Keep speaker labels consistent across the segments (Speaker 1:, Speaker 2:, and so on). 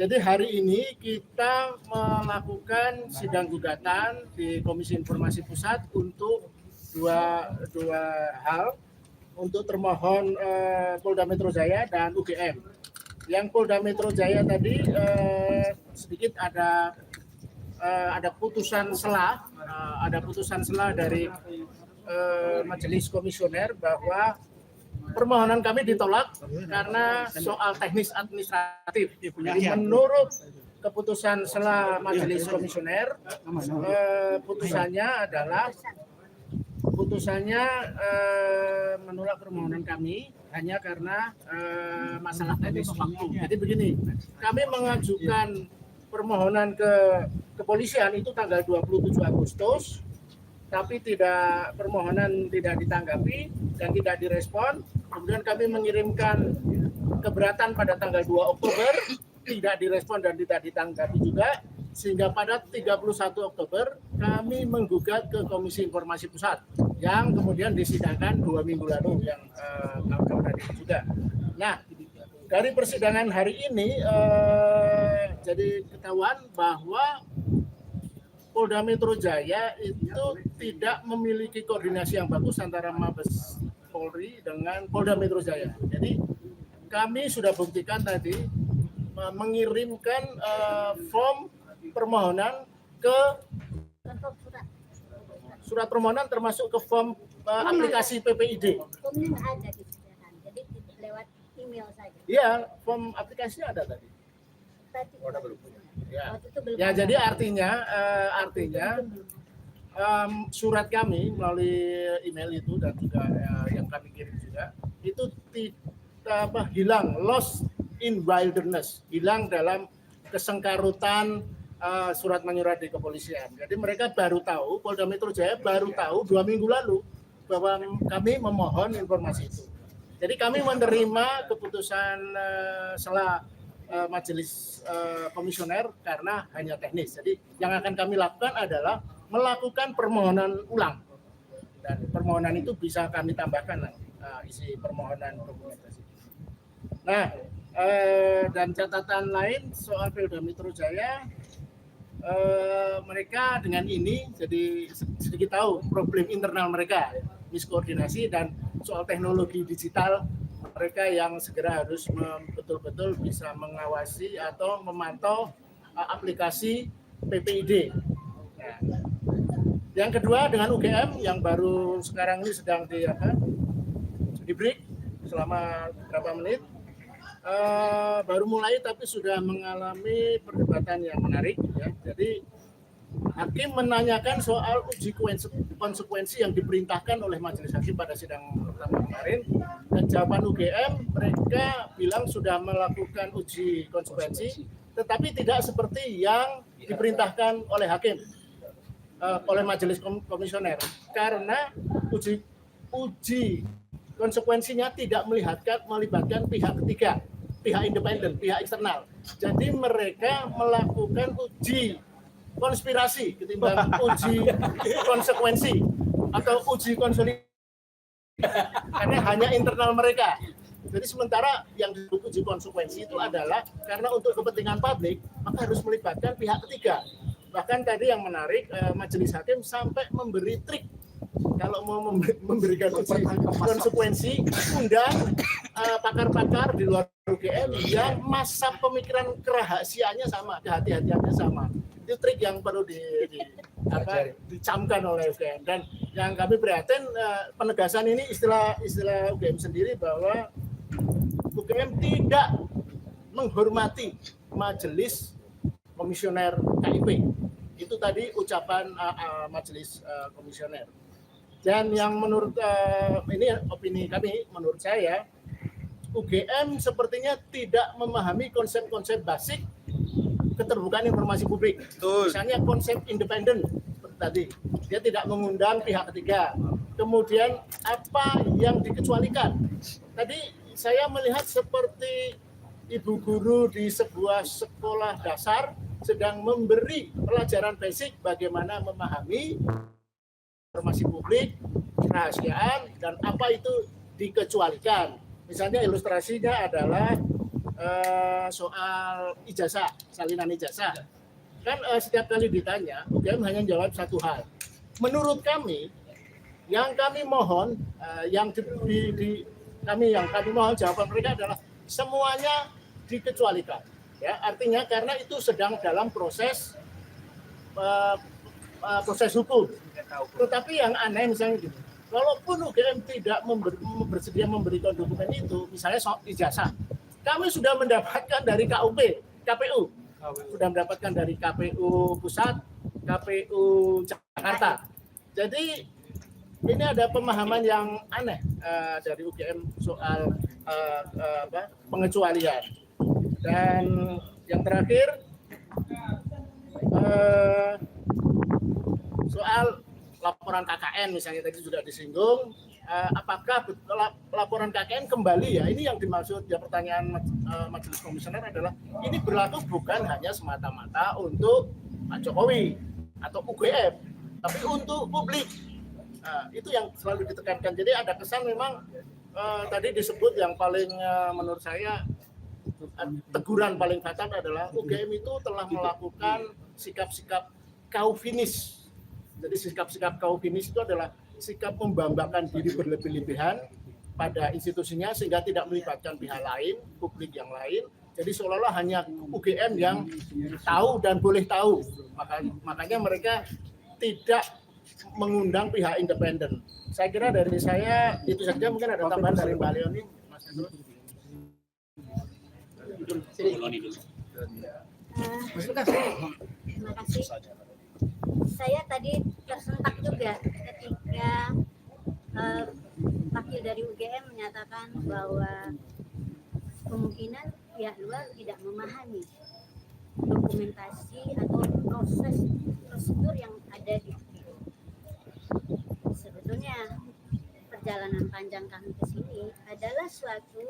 Speaker 1: Jadi hari ini kita melakukan sidang gugatan di Komisi Informasi Pusat untuk dua hal, untuk termohon Polda Metro Jaya dan UGM. Yang Polda Metro Jaya tadi sedikit ada putusan selah, dari Majelis Komisioner bahwa permohonan kami ditolak karena soal teknis administratif. Jadi menurut keputusan selah Majelis Komisioner, putusannya menolak permohonan kami hanya karena masalah teknis waktu. Jadi begini, kami mengajukan permohonan ke kepolisian itu tanggal 27 Agustus, tapi permohonan tidak ditanggapi dan tidak direspon. Kemudian kami mengirimkan keberatan pada tanggal 2 Oktober, tidak direspon dan tidak ditanggapi juga, sehingga pada 31 Oktober kami menggugat ke Komisi Informasi Pusat yang kemudian disidangkan 2 minggu lalu yang kawan-kawan tadi juga. Nah, dari persidangan hari ini jadi ketahuan bahwa Polda Metro Jaya itu tidak memiliki koordinasi yang bagus antara Mabes Polri dengan Polda Metro Jaya. Jadi kami sudah buktikan tadi mengirimkan form permohonan ke surat permohonan termasuk ke form aplikasi PPID.
Speaker 2: Formnya ada di sana, jadi lewat email saja.
Speaker 1: Iya, form aplikasinya ada tadi. Ya, jadi artinya surat kami melalui email itu dan juga yang kami kirim juga itu hilang, lost in wilderness, hilang dalam kesengkarutan surat menyurat di kepolisian. Jadi mereka baru tahu, Polda Metro Jaya baru tahu 2 minggu lalu bahwa kami memohon informasi itu. Jadi kami menerima keputusan selah Majelis Komisioner karena hanya teknis. Jadi yang akan kami lakukan adalah melakukan permohonan ulang, dan permohonan itu bisa kami tambahkan isi permohonan dokumentasi. Nah, dan catatan lain soal Polda Metro Jaya, mereka dengan ini jadi sedikit tahu problem internal mereka, miskoordinasi, dan soal teknologi digital mereka yang segera harus betul-betul bisa mengawasi atau memantau aplikasi PPID. Nah, yang kedua dengan UGM yang baru sekarang ini sedang di break selama beberapa menit, baru mulai tapi sudah mengalami perdebatan yang menarik ya. Jadi hakim menanyakan soal uji konsekuensi yang diperintahkan oleh majelis hakim pada sidang pertama kemarin, dan jawaban UGM mereka bilang sudah melakukan uji konsekuensi tetapi tidak seperti yang diperintahkan oleh hakim, oleh majelis komisioner, karena uji konsekuensinya tidak melibatkan pihak ketiga, pihak independen, pihak eksternal. Jadi mereka melakukan uji konspirasi ketimbang uji konsekuensi atau uji konsolidasi, karena hanya internal mereka. Jadi sementara yang disebut uji konsekuensi itu adalah karena untuk kepentingan publik maka harus melibatkan pihak ketiga. Bahkan tadi yang menarik, majelis hakim sampai memberi trik kalau mau memberikan uji konsekuensi, undang pakar-pakar di luar UGM yang masa pemikiran kerahasiaannya sama, kehati-hatiannya sama. Itu trik yang perlu dicamkan oleh UGM. Dan yang kami prihatin, penegasan ini istilah UGM sendiri bahwa UGM tidak menghormati majelis komisioner KIP. Itu tadi ucapan majelis komisioner. Dan yang menurut ini opini kami, menurut saya UGM sepertinya tidak memahami konsep-konsep basic keterbukaan informasi publik. Misalnya konsep independen seperti tadi, dia tidak mengundang pihak ketiga. Kemudian apa yang dikecualikan? Tadi saya melihat seperti ibu guru di sebuah sekolah dasar sedang memberi pelajaran basic bagaimana memahami informasi publik, kerahasiaan, dan apa itu dikecualikan. Misalnya ilustrasinya adalah soal ijazah, salinan ijazah. Kan setiap kali ditanya, UGM hanya jawab satu hal. Menurut kami, yang kami mohon, kami mohon jawaban mereka adalah semuanya dikecualikan. Ya, artinya karena itu sedang dalam proses hukum. Tetapi yang aneh misalnya gini, walaupun UGM tidak bersedia memberikan dokumen itu, misalnya soal ijazah, kami sudah mendapatkan dari KPU, sudah mendapatkan dari KPU Pusat, KPU Jakarta. Jadi ini ada pemahaman yang aneh dari UGM soal pengecualian. Dan yang terakhir soal laporan KKN misalnya tadi sudah disinggung, apakah laporan KKN kembali ya, ini yang dimaksud ya, pertanyaan Majelis Komisioner adalah ini berlaku bukan hanya semata-mata untuk Pak Jokowi atau UGM, tapi untuk publik. Itu yang selalu ditekankan. Jadi ada kesan memang tadi disebut yang paling menurut saya teguran paling fatal adalah UGM itu telah melakukan sikap-sikap kaufinis. Jadi sikap-sikap kaufinis itu adalah sikap membanggakan diri berlebih-lebihan pada institusinya sehingga tidak melibatkan pihak lain, publik yang lain. Jadi seolah-olah hanya UGM yang tahu dan boleh tahu. Makanya mereka tidak mengundang pihak independen. Saya kira dari saya itu saja, mungkin ada tambahan dari Mbak Leoni, Mas Hendro.
Speaker 2: Terima kasih. Saya tadi tersentak juga ketika wakil dari UGM menyatakan bahwa kemungkinan pihak luar tidak memahami dokumentasi atau prosedur yang ada di UGM. Sebetulnya perjalanan panjang kami ke sini adalah suatu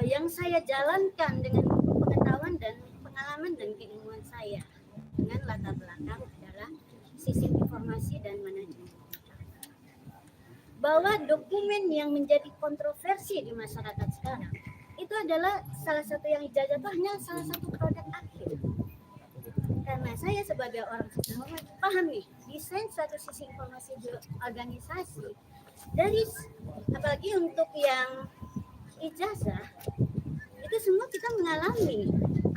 Speaker 2: yang saya jalankan dengan pengetahuan dan pengalaman dan keilmuan saya, dengan latar belakang adalah sistem informasi dan manajemen. Bahwa dokumen yang menjadi kontroversi di masyarakat sekarang itu adalah salah satu yang ijazah itu hanya salah satu produk akhir. Karena saya sebagai orang sejawat paham nih, desain suatu sistem informasi organisasi dari apalagi untuk yang ijazah itu semua kita mengalami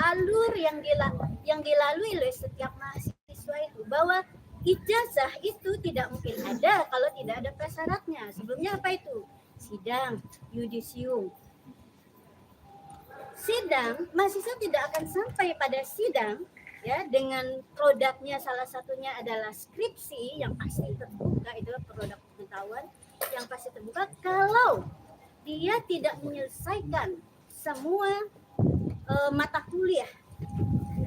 Speaker 2: alur yang dilalui oleh setiap mahasiswa itu, bahwa ijazah itu tidak mungkin ada kalau tidak ada prasyaratnya. Sebelumnya apa itu? Sidang, yudisium. Sidang, mahasiswa tidak akan sampai pada sidang ya dengan produknya, salah satunya adalah skripsi yang pasti terbuka, itu produk pengetahuan yang pasti terbuka kalau dia tidak menyelesaikan semua mata kuliah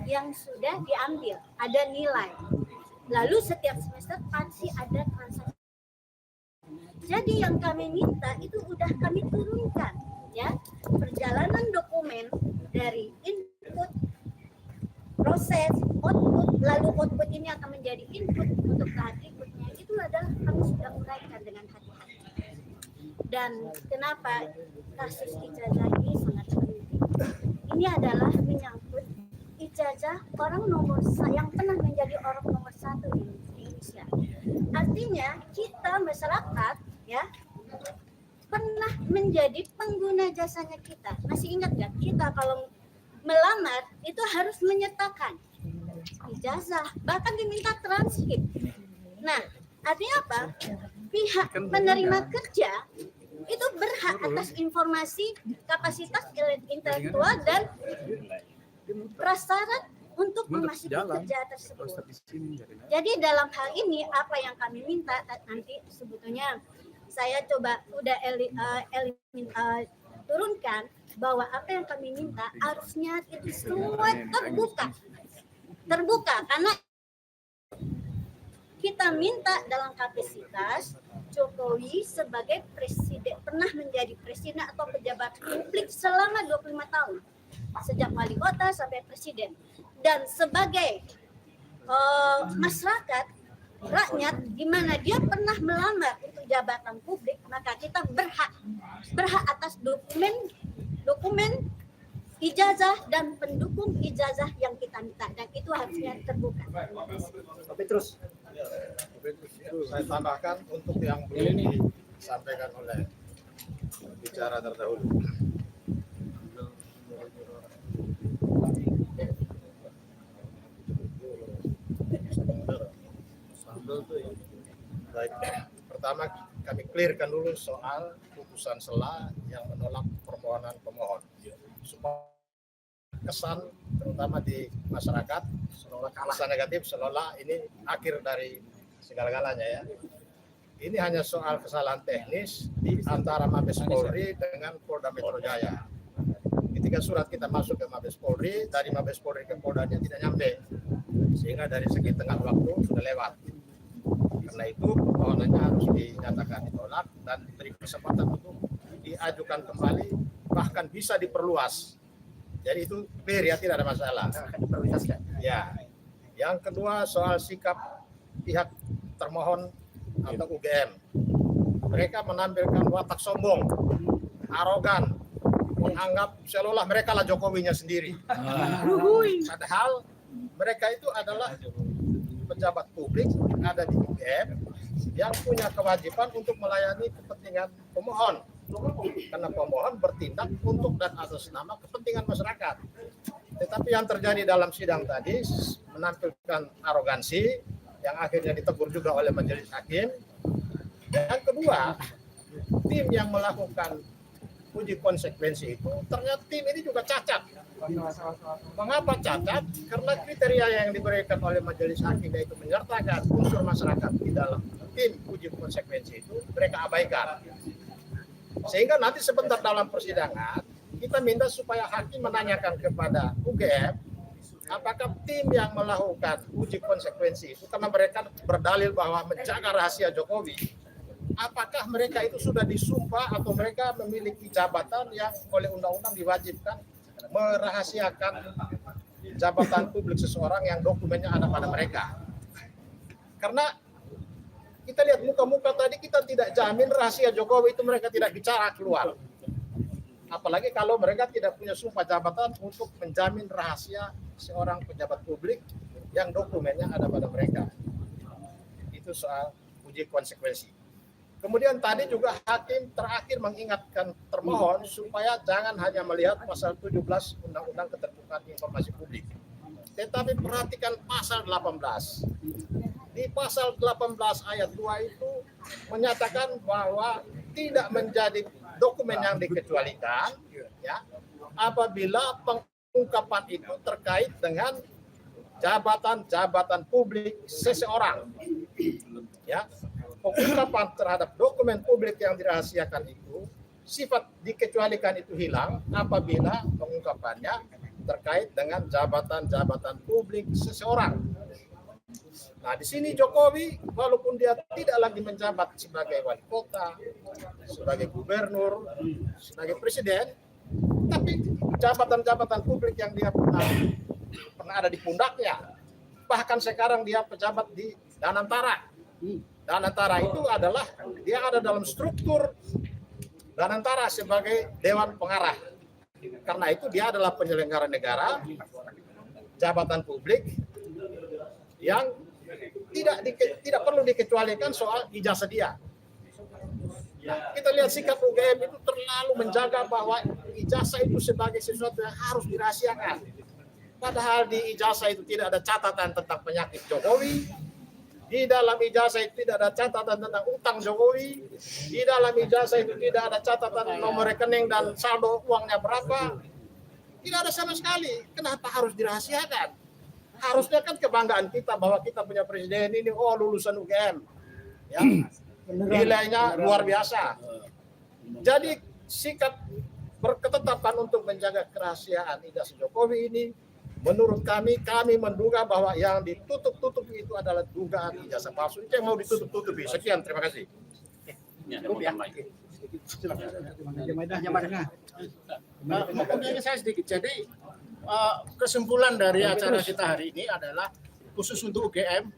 Speaker 2: yang sudah diambil, ada nilai. Lalu setiap semester pasti ada transaksi. Jadi yang kami minta itu udah kami turunkan ya, perjalanan dokumen dari input, proses, output, lalu output ini akan menjadi input untuk tahap berikutnya. Itu adalah kami sudah uraikan dengan hati-hati. Dan kenapa kasus ijazah ini sangat penting? Ini adalah menyangkut ijazah orang yang pernah menjadi orang nomor 1 di Indonesia. Artinya kita masyarakat ya pernah menjadi pengguna jasanya kita. Masih ingat nggak, kita kalau melamar itu harus menyertakan ijazah, bahkan diminta transkrip. Nah, artinya apa? Pihak penerima kerja itu berhak atas informasi, kapasitas intelektual dan prasyarat untuk memasuki kerja tersebut. Jadi dalam hal ini apa yang kami minta nanti sebetulnya saya coba udah turunkan bahwa apa yang kami minta harusnya itu semua terbuka karena kita minta dalam kapasitas Jokowi sebagai presiden, pernah menjadi presiden atau pejabat publik selama 25 tahun sejak wali kota sampai presiden, dan sebagai masyarakat rakyat di mana dia pernah melamar untuk jabatan publik, maka kita berhak atas dokumen ijazah dan pendukung ijazah yang kita minta, dan itu harusnya terbuka.
Speaker 3: Tapi terus
Speaker 4: Saya tambahkan untuk yang belum disampaikan oleh bicara terdahulu. Baik, pertama kami clearkan dulu soal putusan sela yang menolak permohonan pemohon. Supaya kesan terutama di masyarakat kesan negatif seolah ini akhir dari segala-galanya ya. Ini hanya soal kesalahan teknis di antara Mabes Polri dengan Polda Metro Jaya. Ketika surat kita masuk ke Mabes Polri, dari Mabes Polri ke Poldanya tidak nyampe, sehingga dari segi tengah waktu sudah lewat. Karena itu permohonannya harus dinyatakan ditolak dan diberi kesempatan untuk diajukan kembali, bahkan bisa diperluas. Jadi itu clear ya, tidak ada masalah.
Speaker 3: akan diprioritaskan.
Speaker 4: Ya. Yang kedua soal sikap pihak termohon atau UGM. Mereka menampilkan watak sombong, arogan, menganggap seolah mereka lah Jokowinya sendiri. Padahal mereka itu adalah pejabat publik ada di UGM yang punya kewajiban untuk melayani kepentingan pemohon. Karena pemohon bertindak untuk dan atas nama kepentingan masyarakat. Tetapi yang terjadi dalam sidang tadi menampilkan arogansi yang akhirnya ditegur juga oleh majelis hakim. Yang kedua, tim yang melakukan uji konsekuensi itu ternyata tim ini juga cacat. Mengapa cacat? Karena kriteria yang diberikan oleh majelis hakim yaitu menyertakan unsur masyarakat di dalam tim uji konsekuensi itu mereka abaikan. Sehingga nanti sebentar dalam persidangan kita minta supaya hakim menanyakan kepada UGM apakah tim yang melakukan uji konsekuensi itu karena mereka berdalil bahwa menjaga rahasia Jokowi, apakah mereka itu sudah disumpah atau mereka memiliki jabatan yang oleh undang-undang diwajibkan merahasiakan jabatan publik seseorang yang dokumennya ada pada mereka. Karena kita lihat muka-muka tadi, kita tidak jamin rahasia Jokowi itu mereka tidak bicara keluar. Apalagi kalau mereka tidak punya sumpah jabatan untuk menjamin rahasia seorang pejabat publik yang dokumennya ada pada mereka. Itu soal uji konsekuensi. Kemudian tadi juga hakim terakhir mengingatkan termohon supaya jangan hanya melihat pasal 17 Undang-Undang Keterbukaan Informasi Publik. Tetapi perhatikan pasal 18. Di pasal 18 ayat 2 itu menyatakan bahwa tidak menjadi dokumen yang dikecualikan ya apabila pengungkapan itu terkait dengan jabatan-jabatan publik seseorang. Ya. Pengungkapan terhadap dokumen publik yang dirahasiakan itu sifat dikecualikan itu hilang apabila pengungkapannya terkait dengan jabatan-jabatan publik seseorang. Nah, di sini Jokowi walaupun dia tidak lagi menjabat sebagai wali kota, sebagai gubernur, sebagai presiden, tapi jabatan-jabatan publik yang dia pernah ada di pundaknya. Bahkan sekarang dia pejabat di Danantara. Danantara itu adalah dia ada dalam struktur Danantara sebagai dewan pengarah. Karena itu dia adalah penyelenggara negara, jabatan publik yang tidak perlu dikecualikan soal ijazah dia. Nah, kita lihat sikap UGM itu terlalu menjaga bahwa ijazah itu sebagai sesuatu yang harus dirahasiakan. Padahal di ijazah itu tidak ada catatan tentang penyakit Jokowi. Di dalam ijazah itu tidak ada catatan tentang utang Jokowi. Di dalam ijazah itu tidak ada catatan nomor rekening dan saldo uangnya berapa. Tidak ada sama sekali. Kenapa harus dirahasiakan? Harusnya kan kebanggaan kita bahwa kita punya presiden ini lulusan UGM. Ya. Nilainya luar biasa. Jadi sikap berketetapan untuk menjaga kerahasiaan ijazah Jokowi ini menurut kami menduga bahwa yang ditutup-tutupi itu adalah dugaan ijazah palsu. Itu yang mau ditutup-tutupi. Sekian, terima kasih.
Speaker 1: Mungkin saya sedikit. Jadi kesimpulan dari acara kita hari ini adalah khusus untuk UGM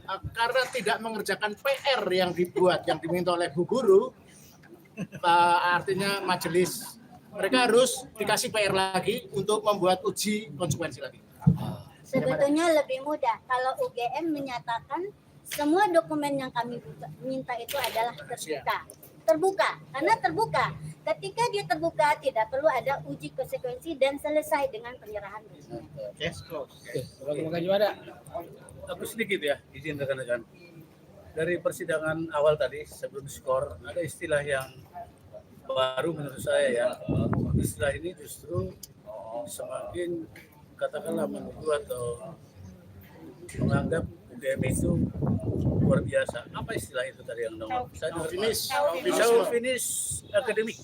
Speaker 1: karena tidak mengerjakan PR yang dibuat, yang diminta oleh Bu Guru, artinya majelis mereka harus dikasih PR lagi untuk membuat uji konsekuensi lagi.
Speaker 2: Sebetulnya lebih mudah kalau UGM menyatakan semua dokumen yang kami minta itu adalah terbuka, karena terbuka. Ketika dia terbuka, tidak perlu ada uji konsekuensi dan selesai dengan penyerahan.
Speaker 5: Oke, gimana? Aku sedikit ya, izin rekan-rekan. Dari persidangan awal tadi sebelum skor ada istilah yang baru menurut saya ya. Istilah ini justru semakin katakanlah menuduh atau menganggap UGM itu luar biasa. Apa istilah itu tadi yang nomor? Chauvinis akademik.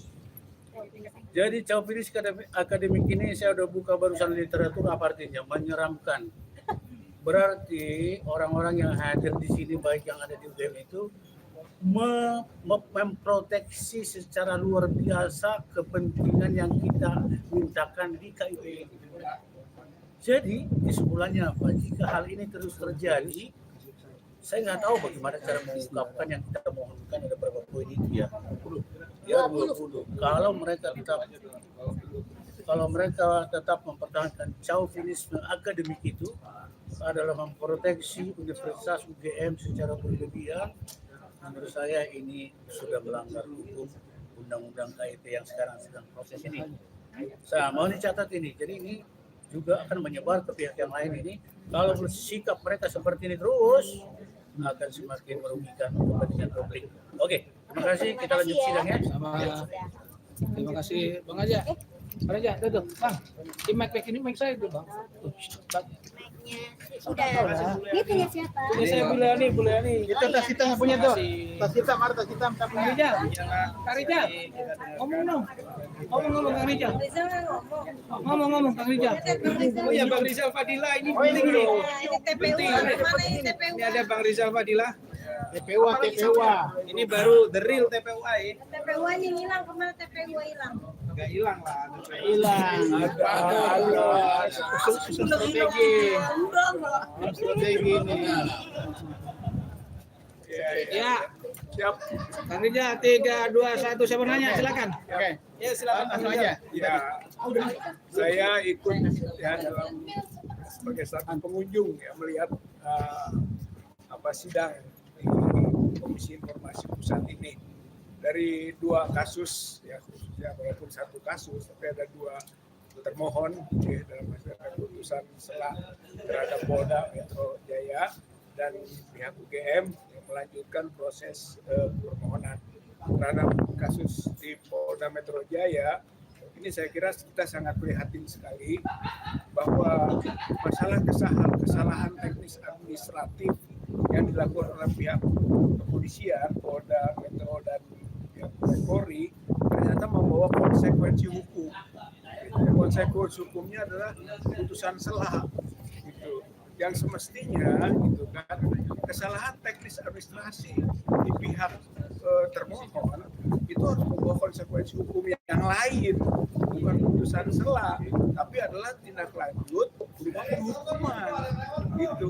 Speaker 5: Jadi chauvinis akademik ini saya udah buka barusan literatur, apa artinya? Menyeramkan. Berarti orang-orang yang hadir di sini baik yang ada di UGM itu memproteksi secara luar biasa kepentingan yang kita mintakan di KIP ini. Jadi kesimpulannya apa? Jika hal ini terus terjadi, saya nggak tahu bagaimana cara mengungkapkan yang kita mohonkan ada berapa poin itu ya. 20. Kalau mereka tetap mempertahankan chauvinisme akademik itu adalah memproteksi Universitas UGM secara berlebihan, menurut saya ini sudah melanggar hukum undang-undang KIP yang sekarang sedang proses ini. Saya mau dicatat ini. Jadi ini juga akan menyebar ke pihak yang lain ini. Kalau sikap mereka seperti ini terus akan semakin merugikan kepentingan publik. Oke, terima kasih. Kita lanjut sidangnya.
Speaker 6: Terima kasih Bang Aja. Bang Aja, tuh. Bang, di mic ini mic saya tuh, Bang.
Speaker 2: Udah. Ini punya siapa?
Speaker 6: Ini saya Buliani.
Speaker 3: Itu tas kita yang punya tuh. Tas hitam, ada tas hitam.
Speaker 6: Kang Rijal. Kang Rijal. Ngomong dong. Ngomong Kang Rijal. Ngomong Kang Rijal. Oh ya Bang Rizal Fadila ini penting nih.
Speaker 7: Ini TPU, mana ini TPU?
Speaker 6: Ini ada Bang Rizal Fadila.
Speaker 3: TPU.
Speaker 6: Ini baru the real TPUA ya.
Speaker 7: TPU ini hilang, kemana TPU hilang?
Speaker 6: Enggak hilang lah.
Speaker 3: Ada. Strategi ini.
Speaker 6: Ya. Siap. Kang Rijal 3, 2, 1 siapa nanya? Silakan.
Speaker 3: Oke.
Speaker 6: Ya silakan Kang Rijal.
Speaker 8: Ya, saya ikut ya dalam sebagai satu pengunjung ya melihat sidang di Komisi Informasi Pusat ini dari 2 kasus ya khususnya walaupun 1 kasus tapi ada 2 termohon ya, dalam masalah putusan selah terhadap Polda Metro Jaya dan pihak UGM yang melanjutkan proses permohonan terhadap kasus di Polda Metro Jaya. Ini saya kira kita sangat prihatin sekali bahwa masalah kesalahan teknis administratif yang dilakukan oleh pihak kepolisian, Polda Metro dan pihak Polri ternyata membawa konsekuensi hukum. Konsekuensi hukumnya adalah putusan selah. Gitu. Yang semestinya gitu kan kesalahan teknis administrasi di pihak termohon itu harus membawa konsekuensi hukum yang lain, bukan putusan selah, tapi adalah tindak lanjut berupa penghukuman. Gitu.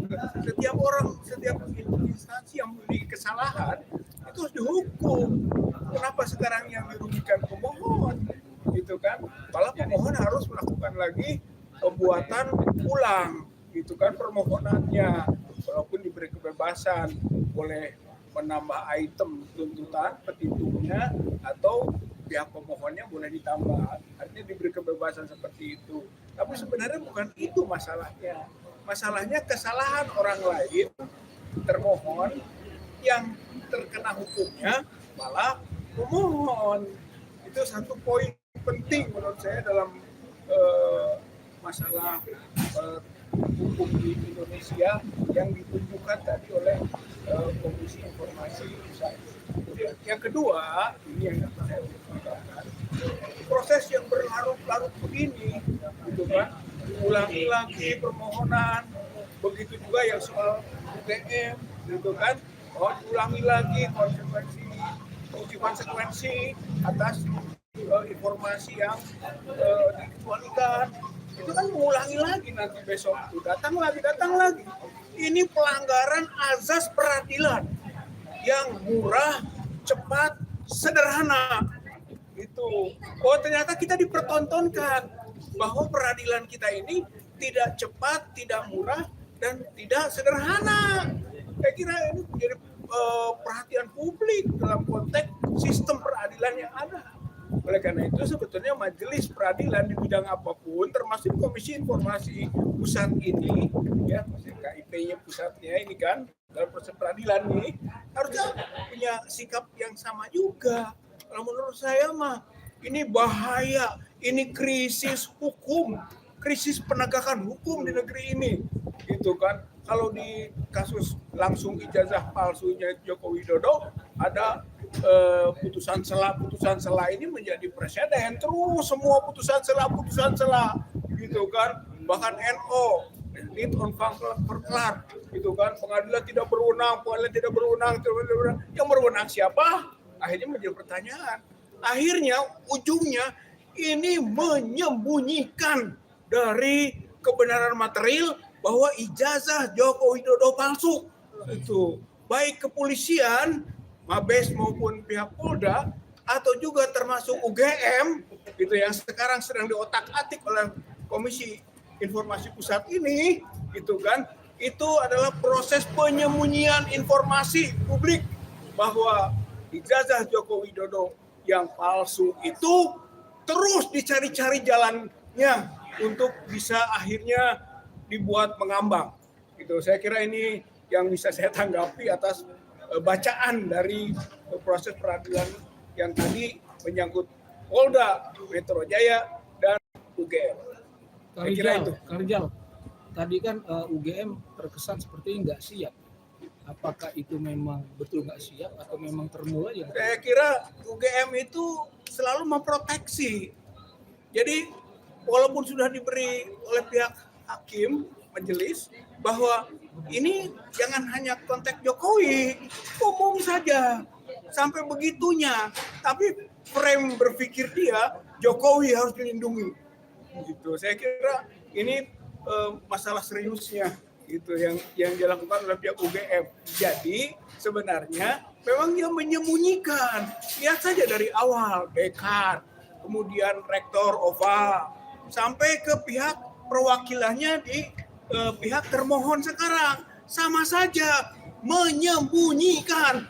Speaker 8: Setiap instansi yang memiliki kesalahan itu harus dihukum. Kenapa sekarang yang dirugikan pemohon? Gitu kan? Malah pemohon harus melakukan lagi pembuatan ulang, gitu kan permohonannya, walaupun diberi kebebasan boleh menambah item tuntutan petitumnya atau pihak pemohonnya boleh ditambah, artinya diberi kebebasan seperti itu. Tapi sebenarnya bukan itu masalahnya. Masalahnya kesalahan orang lain termohon yang terkena hukumnya malah pemohon. Itu satu poin penting menurut saya dalam masalah hukum di Indonesia yang ditunjukkan tadi oleh Komisi Informasi Pusat. Yang kedua, ini yang saya ungkapkan, proses yang berlarut-larut begini, gitu kan, ulangi lagi permohonan, begitu juga yang soal UGM, gitu kan, ulangi lagi uji konsekuensi atas informasi yang dikecualikan. Itu kan mengulangi lagi nanti besok itu datang lagi. Ini pelanggaran azas peradilan yang murah, cepat, sederhana. Itu Oh ternyata kita dipertontonkan bahwa peradilan kita ini tidak cepat, tidak murah, dan tidak sederhana. Saya kira ini menjadi perhatian publik dalam konteks sistem peradilan yang ada. Oleh karena itu sebetulnya majelis peradilan di bidang apapun, termasuk Komisi Informasi Pusat ini, ya KIP-nya pusatnya ini kan, dalam proses peradilan ini harusnya punya sikap yang sama juga. Kalau menurut saya mah ini bahaya, ini krisis hukum, krisis penegakan hukum di negeri ini, gitu kan. Kalau di kasus langsung ijazah palsunya Joko Widodo ada putusan sela ini menjadi presiden, terus semua putusan sela gitu kan. Bahkan NO lead on verklar gitu kan, pengadilan tidak berwenang, yang berwenang siapa? Akhirnya menjadi pertanyaan. Akhirnya ujungnya ini menyembunyikan dari kebenaran material bahwa ijazah Joko Widodo palsu. Itu baik kepolisian, Mabes maupun pihak Polda, atau juga termasuk UGM gitu yang sekarang sedang diotak-atik oleh Komisi Informasi Pusat ini, gitu kan. Itu adalah proses penyembunyian informasi publik bahwa ijazah Joko Widodo yang palsu itu terus dicari-cari jalannya untuk bisa akhirnya dibuat mengambang. Gitu. Saya kira ini yang bisa saya tanggapi atas bacaan dari proses peradilan yang tadi menyangkut Polda Metro Jaya dan UGM. Saya kira itu.
Speaker 6: Kang Rijal, tadi kan UGM terkesan seperti nggak siap. Apakah itu memang betul nggak siap atau memang termulai?
Speaker 8: Saya kira UGM itu selalu memproteksi. Jadi walaupun sudah diberi oleh pihak hakim, majelis, bahwa ini jangan hanya konteks Jokowi, umum saja, sampai begitunya. Tapi frame berpikir dia, Jokowi harus dilindungi. Gitu. Saya kira ini masalah seriusnya itu yang dilakukan oleh pihak UGM. Jadi sebenarnya memang dia menyembunyikan. Lihat saja dari awal, dekan, kemudian rektor OVA, sampai ke pihak perwakilannya di pihak termohon sekarang, sama saja menyembunyikan,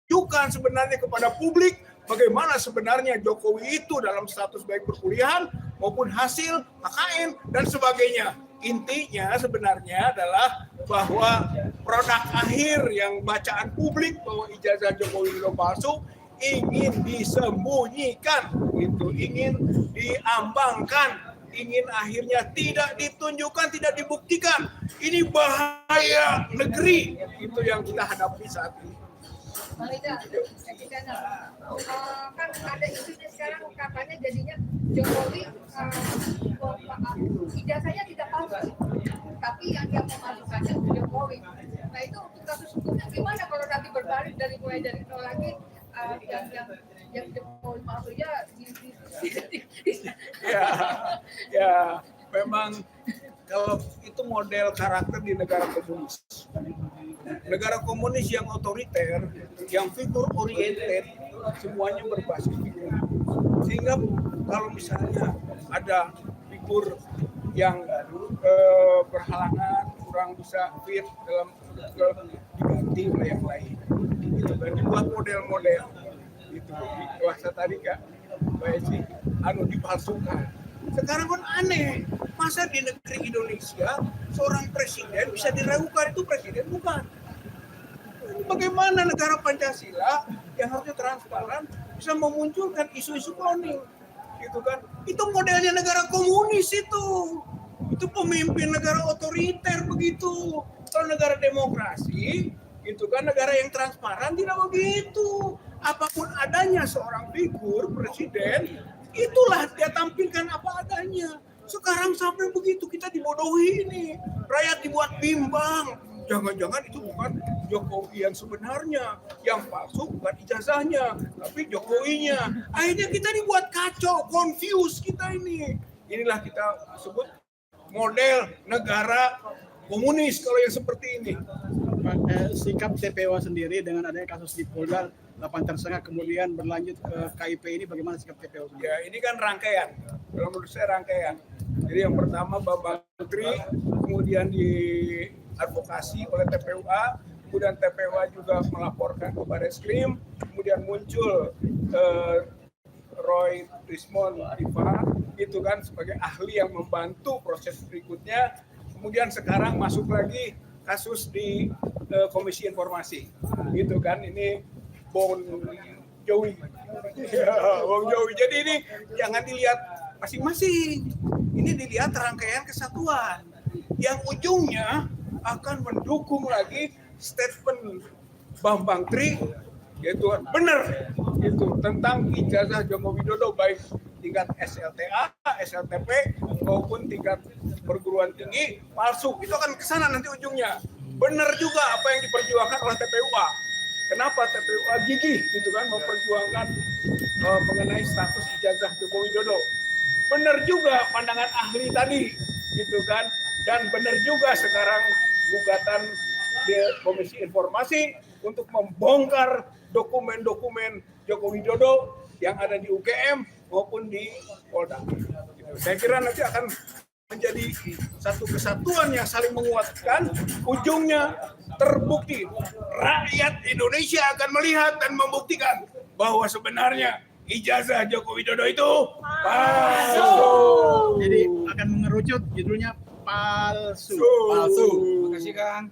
Speaker 8: tunjukkan sebenarnya kepada publik bagaimana sebenarnya Jokowi itu dalam status baik perkuliahan maupun hasil KKN dan sebagainya. Intinya sebenarnya adalah bahwa produk akhir yang bacaan publik bahwa ijazah Jokowi Widodo palsu ingin disembunyikan, gitu, ingin diambangkan, ingin akhirnya tidak ditunjukkan, tidak dibuktikan. Ini bahaya negeri, itu yang kita hadapi saat ini.
Speaker 7: Kan ada isunya sekarang katanya jadinya Jokowi ijazahnya tidak palsu, tapi yang memasukkannya Jokowi. Nah itu untuk kasus hukumnya gimana kalau nanti berbalik dari mulai dari nol lagi? Yang Jokowi palsunya
Speaker 8: ya memang kalau itu model karakter di negara komunis. Negara komunis yang otoriter, yang figur oriented, semuanya berbasis figur. Sehingga kalau misalnya ada figur yang berhalangan, kurang bisa fit dalam diganti oleh yang lain. Gitu, dan dibuat model-model. Itu bahasa tadi Kak, dipalsukan. Sekarang kan aneh, masa di negeri Indonesia seorang presiden bisa diragukan itu presiden bukan? Bagaimana negara Pancasila yang harusnya transparan bisa memunculkan isu-isu cloning, gitu kan? Itu modelnya negara komunis itu pemimpin negara otoriter begitu. Kalau negara demokrasi, itu kan negara yang transparan tidak begitu. Apapun adanya seorang figur presiden, itulah dia tampilkan apa adanya. Sekarang sampai begitu kita dibodohi ini. Rakyat dibuat bimbang. Jangan-jangan itu bukan Jokowi yang sebenarnya. Yang palsu bukan ijazahnya, tapi Jokowinya. Akhirnya kita dibuat kacau, confuse kita ini. Inilah kita sebut model negara komunis kalau yang seperti ini.
Speaker 3: Sikap TPW sendiri dengan adanya kasus di Polda 8 tersangka kemudian berlanjut ke KIP ini, bagaimana sikap TPU?
Speaker 8: Ya, ini kan rangkaian. Kalau menurut saya rangkaian. Jadi yang pertama Bambang Tri, kemudian diadvokasi oleh TPUA, kemudian TPUA juga melaporkan ke Barreskrim, kemudian muncul Roy Rismond Diva itu kan sebagai ahli yang membantu proses berikutnya. Kemudian sekarang masuk lagi kasus di Komisi Informasi, gitu kan. Ini Bong Jowi, ya, Bong Jowi. Jadi ini jangan dilihat masing-masing. Ini dilihat rangkaian kesatuan yang ujungnya akan mendukung lagi statement Bambang Tri, yaitu benar itu tentang ijazah Joko Widodo baik tingkat SLTA, SLTP maupun tingkat perguruan tinggi palsu. Itu akan ke sana nanti ujungnya. Benar juga apa yang diperjuangkan oleh TPUA. Kenapa TPUA gigih gitu kan memperjuangkan mengenai status ijazah Joko Widodo. Benar juga pandangan ahli tadi gitu kan. Dan benar juga sekarang gugatan di Komisi Informasi untuk membongkar dokumen-dokumen Joko Widodo yang ada di UGM maupun di Polda. Saya kira nanti akan menjadi satu kesatuan yang saling menguatkan. Ujungnya terbukti rakyat Indonesia akan melihat dan membuktikan bahwa sebenarnya ijazah Joko Widodo itu palsu.
Speaker 3: Jadi akan mengerucut judulnya palsu.
Speaker 8: Palsu.
Speaker 6: Terima kasih Kang.